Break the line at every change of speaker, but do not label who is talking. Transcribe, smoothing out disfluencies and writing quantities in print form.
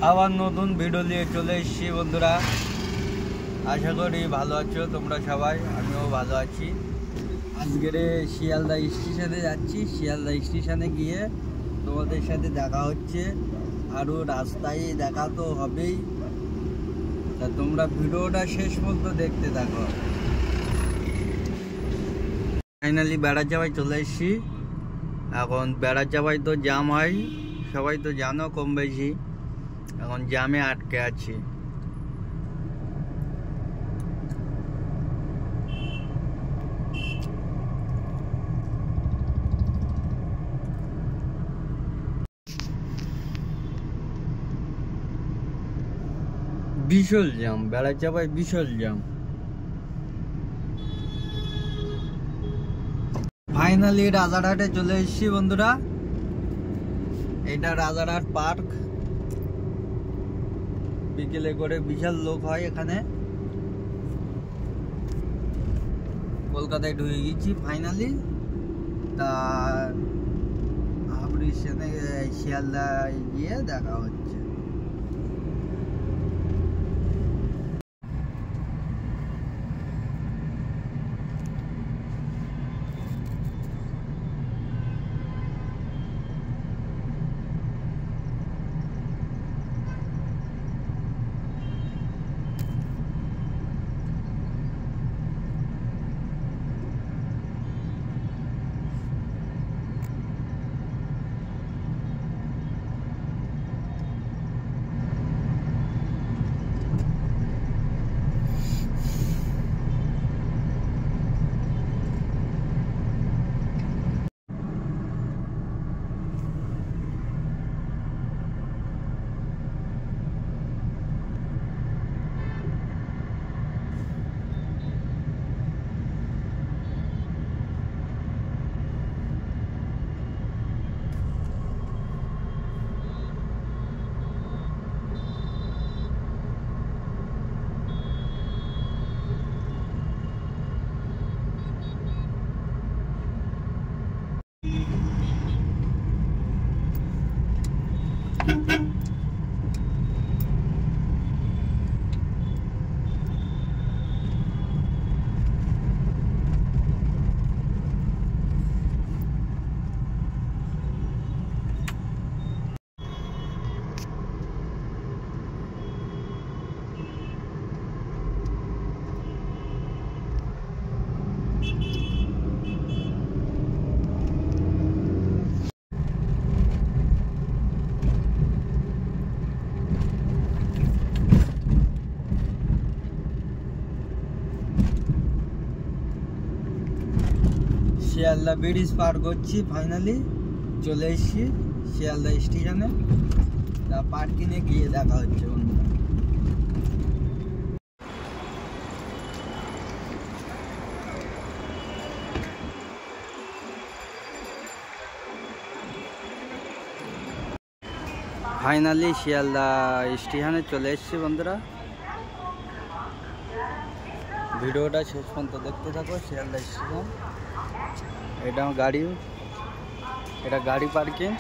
আবার নতুন ভিডিও নিয়ে চলে এসেছি বন্ধুরা। আশা করি ভালো আছো তোমরা সবাই, আমিও ভালো আছি। আজকের শিয়ালদা স্টেশনে যাচ্ছি। শিয়ালদা স্টেশনে গিয়ে তোমাদের সাথে দেখা হচ্ছে, আরও রাস্তায় দেখা তো হবেই। তা তোমরা ভিডিওটা শেষ পর্যন্ত দেখতে থাকো। ফাইনালি বেড়ার যাওয়ায় চলে এসেছি। এখন বেড়ার যাওয়ায় তো জ্যাম হয়, সবাই তো জানো কম বেশি। এখন জ্যামে আটকে আছি। বিশাল জ্যাম, বেড়ার যাওয়ায় বিশাল জ্যাম। ফাইনালি রাজারহাটে চলে এসেছি বন্ধুরা। এটা রাজারহাট পার্ক। বিকেলে করে বিশাল লোক হয় এখানে। কলকাতায় ঢুকে গেছি ফাইনালি। তা হাবড়ি স্টেশনে শিয়ালদায় গিয়ে দেখা হচ্ছে। শিয়ালদা ব্রিজ পার করছি। ফাইনালি চলে এসেছি শিয়ালদা স্টেশনে। তা পার্কিংয়ে গিয়ে দেখা হচ্ছে বন্ধুরা। ফাইনালি শিয়ালদা স্টেশনে চলে এসেছি বন্ধুরা। ভিডিওটা শেষ পর্যন্ত দেখতে থাকো। শিয়ালদা স্টেশন, এটা আমার গাড়ি, এটা গাড়ি পার্কিং।